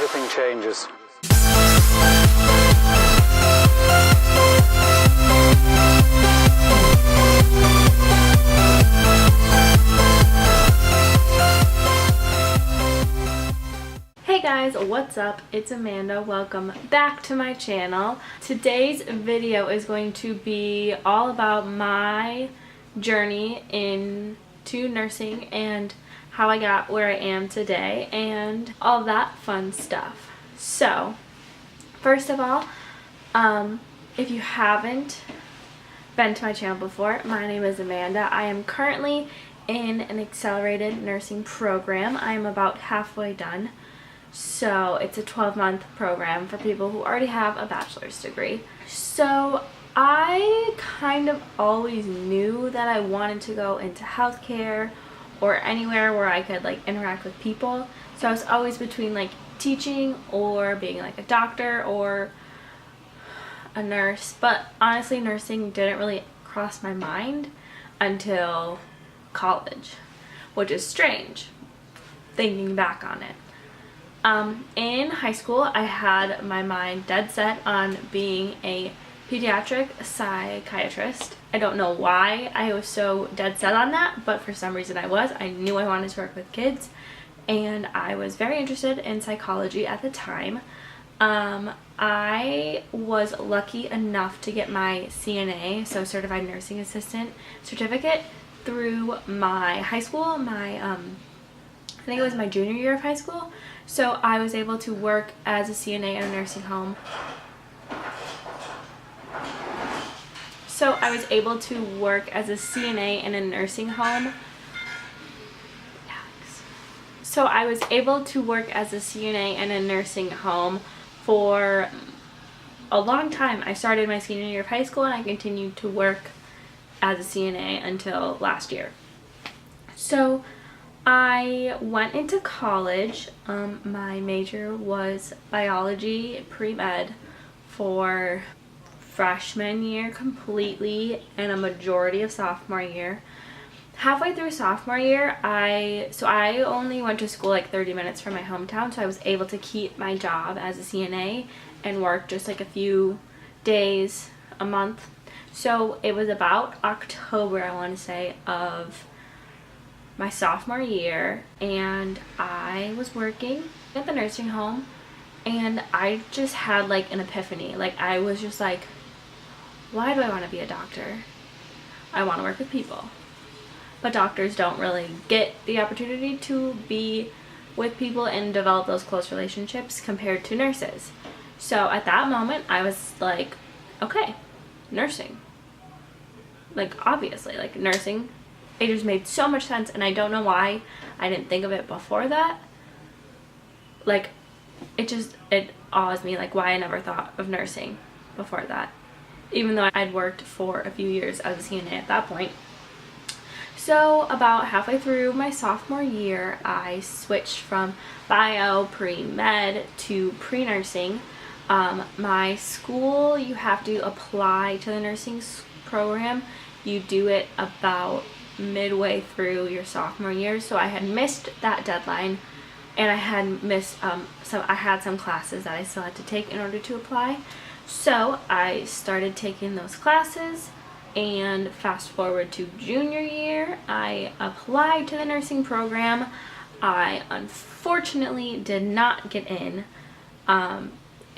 everything changes. Hey guys, what's up? It's Amanda. Welcome back to my channel. Today's video is going to be all about my journey into nursing and how I got where I am today and all that fun stuff. So, first of all, if you haven't been to my channel before, my name is Amanda. I am currently in an accelerated nursing program. I am about halfway done. So it's a 12-month program for people who already have a bachelor's degree. So I kind of always knew that I wanted to go into healthcare or anywhere where I could like interact with people. So I was always between like teaching or being like a doctor or a nurse. But honestly, nursing didn't really cross my mind until college, which is strange thinking back on it. In high school, I had my mind dead set on being a pediatric psychiatrist. I don't know why I was so dead set on that, but for some reason I was. I knew I wanted to work with kids, and I was very interested in psychology at the time. I was lucky enough to get my CNA, so Certified Nursing Assistant certificate, through my high school, I think it was my junior year of high school. So I was able to work as a CNA in a nursing home. So I was able to work as a CNA in a nursing home. So I was able to work as a CNA in a nursing home for a long time. I started my senior year of high school and I continued to work as a CNA until last year. So I went into college. My major was biology pre-med for freshman year completely and a majority of sophomore year. Halfway through sophomore year, I only went to school like 30 minutes from my hometown, so I was able to keep my job as a CNA and work just like a few days a month. So it was about October, I want to say, of my sophomore year, and I was working at the nursing home, and I just had like an epiphany. Like, I was just like, why do I want to be a doctor? I want to work with people. But doctors don't really get the opportunity to be with people and develop those close relationships compared to nurses. So at that moment, I was like, okay, nursing. Like, obviously, like nursing. It just made so much sense, and I don't know why I didn't think of it before that. Like, it awes me, like, why I never thought of nursing before that, even though I'd worked for a few years as a CNA at that point. So about halfway through my sophomore year, I switched from bio pre-med to pre-nursing. My school, you have to apply to the nursing program. You do it about midway through your sophomore year, so I had missed that deadline, and I had missed some classes that I still had to take in order to apply. So I started taking those classes, and fast forward to junior year, I applied to the nursing program. I unfortunately did not get in.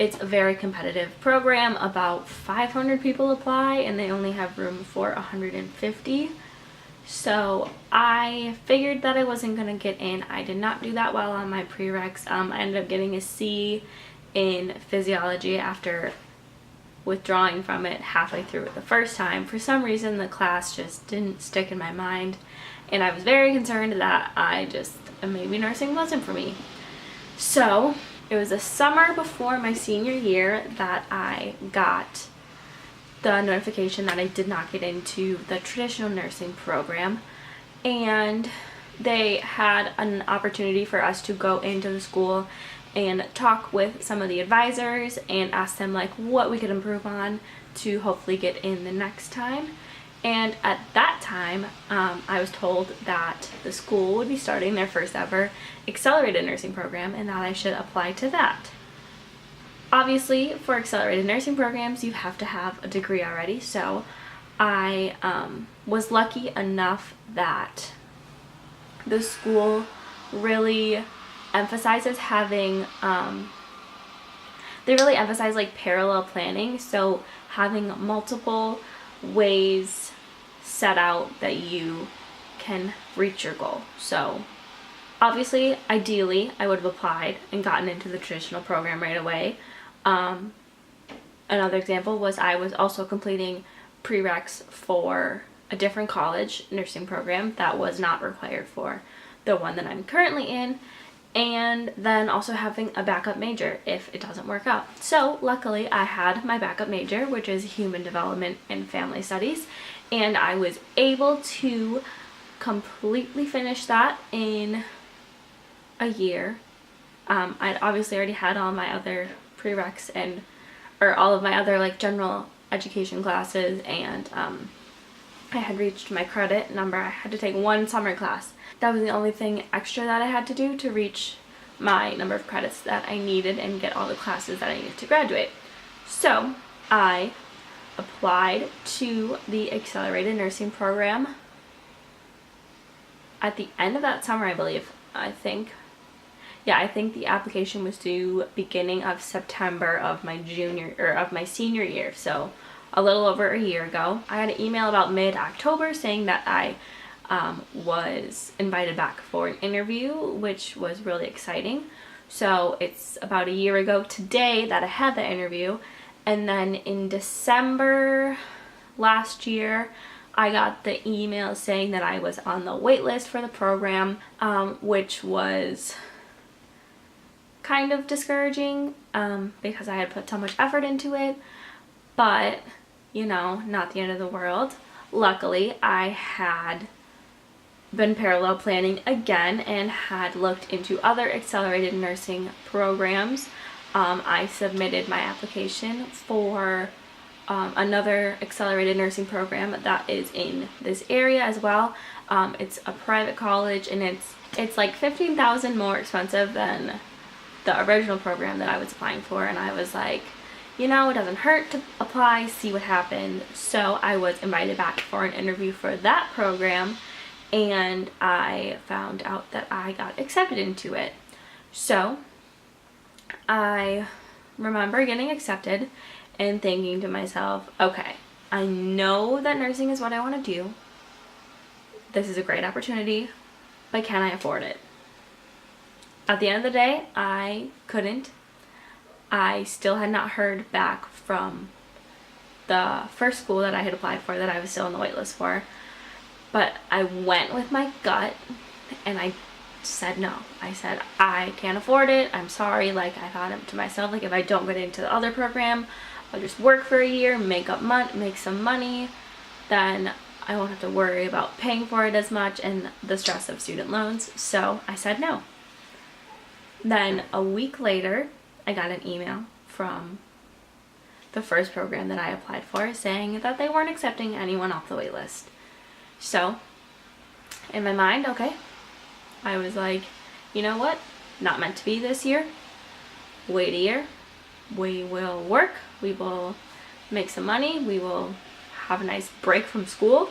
It's a very competitive program. About 500 people apply, and they only have room for 150. So I figured that I wasn't going to get in. I did not do that well on my prereqs. I ended up getting a C in physiology after withdrawing from it halfway through it the first time. For some reason, the class just didn't stick in my mind, and I was very concerned that maybe nursing wasn't for me. So it was the summer before my senior year that I got the notification that I did not get into the traditional nursing program, and they had an opportunity for us to go into the school and talk with some of the advisors and ask them like what we could improve on to hopefully get in the next time. And at that time, I was told that the school would be starting their first ever accelerated nursing program and that I should apply to that. Obviously, for accelerated nursing programs, you have to have a degree already, so I was lucky enough that the school really emphasizes having, they really emphasize like parallel planning, so having multiple ways set out that you can reach your goal. So obviously, ideally, I would have applied and gotten into the traditional program right away. Another example was I was also completing prereqs for a different college nursing program that was not required for the one that I'm currently in, and then also having a backup major if it doesn't work out. So luckily I had my backup major, which is human development and family studies, and I was able to completely finish that in a year. I'd obviously already had all my other prereqs or all of my other like general education classes, and I had reached my credit number. I had to take one summer class. That was the only thing extra that I had to do to reach my number of credits that I needed and get all the classes that I needed to graduate. So I applied to the accelerated nursing program at the end of that summer, I believe. I think the application was due beginning of September of my senior year, so a little over a year ago. I had an email about mid-October saying that I was invited back for an interview, which was really exciting. So it's about a year ago today that I had the interview, and then in December last year I got the email saying that I was on the wait list for the program, which was kind of discouraging because I had put so much effort into it, but you know, not the end of the world. Luckily, I had been parallel planning again and had looked into other accelerated nursing programs. I submitted my application for another accelerated nursing program that is in this area as well. It's a private college, and it's like $15,000 more expensive than the original program that I was applying for, and I was like, you know, it doesn't hurt to apply, see what happened. So I was invited back for an interview for that program, and I found out that I got accepted into it. So I remember getting accepted and thinking to myself, okay, I know that nursing is what I want to do. This is a great opportunity, but can I afford it? At the end of the day, I couldn't. I still had not heard back from the first school that I had applied for that I was still on the wait list for. But I went with my gut and I said no. I said, I can't afford it. I'm sorry. Like, I thought to myself, like, if I don't get into the other program, I'll just work for a year, make some money, then I won't have to worry about paying for it as much and the stress of student loans. So I said no. Then a week later, I got an email from the first program that I applied for saying that they weren't accepting anyone off the wait list. So in my mind, okay, I was like, you know what? Not meant to be this year. Wait a year. We will work. We will make some money. We will have a nice break from school.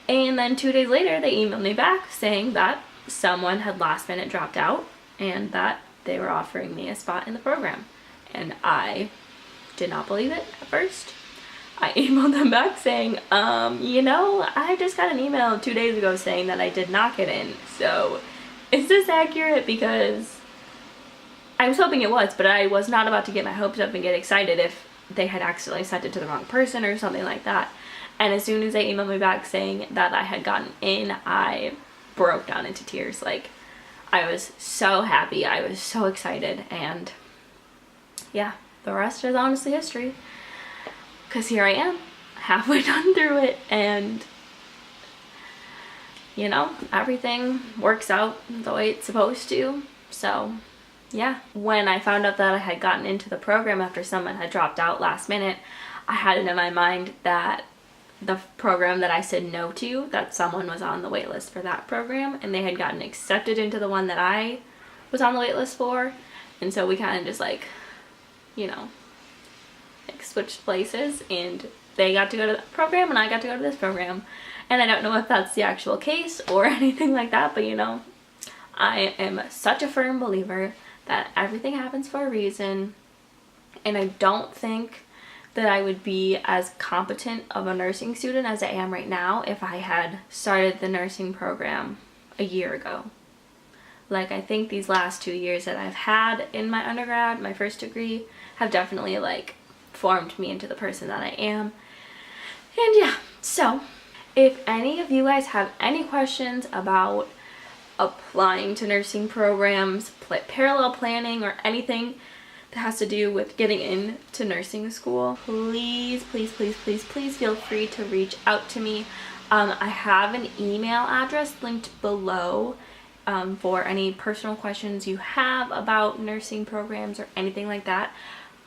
And then 2 days later, they emailed me back saying that someone had last minute dropped out and that they were offering me a spot in the program. And I did not believe it at first. I emailed them back saying, you know, I just got an email 2 days ago saying that I did not get in. So is this accurate? Because I was hoping it was, but I was not about to get my hopes up and get excited if they had accidentally sent it to the wrong person or something like that. And as soon as they emailed me back saying that I had gotten in, I broke down into tears. Like, I was so happy. I was so excited. And yeah, the rest is honestly history. Because here I am, halfway done through it, and you know, everything works out the way it's supposed to. So yeah, when I found out that I had gotten into the program after someone had dropped out last minute, I had it in my mind that the program that I said no to, that someone was on the wait list for that program and they had gotten accepted into the one that I was on the wait list for. And so we kind of just like, you know, like switched places, and they got to go to that program and I got to go to this program. And I don't know if that's the actual case or anything like that, but you know, I am such a firm believer that everything happens for a reason, and I don't think that I would be as competent of a nursing student as I am right now if I had started the nursing program a year ago. Like, I think these last 2 years that I've had in my undergrad, my first degree, have definitely like formed me into the person that I am. And yeah, so if any of you guys have any questions about applying to nursing programs, parallel planning, or anything that has to do with getting into nursing school, please feel free to reach out to me. I have an email address linked below for any personal questions you have about nursing programs or anything like that.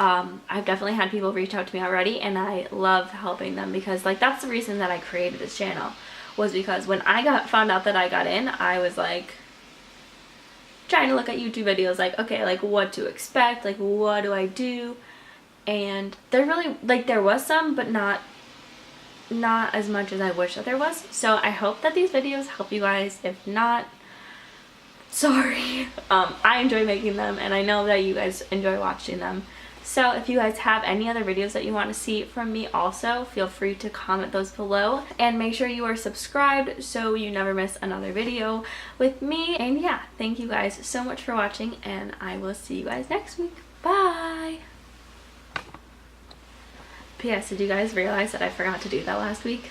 I've definitely had people reach out to me already, and I love helping them, because like that's the reason that I created this channel, was because when I found out that I got in, I was like trying to look at YouTube videos like, okay, like what to expect, like what do I do? And there really, like there was some, but not as much as I wish that there was. So I hope that these videos help you guys. If not, sorry. I enjoy making them, and I know that you guys enjoy watching them. So if you guys have any other videos that you want to see from me also, feel free to comment those below, and make sure you are subscribed so you never miss another video with me. And yeah, thank you guys so much for watching, and I will see you guys next week. Bye! P.S. Did you guys realize that I forgot to do that last week?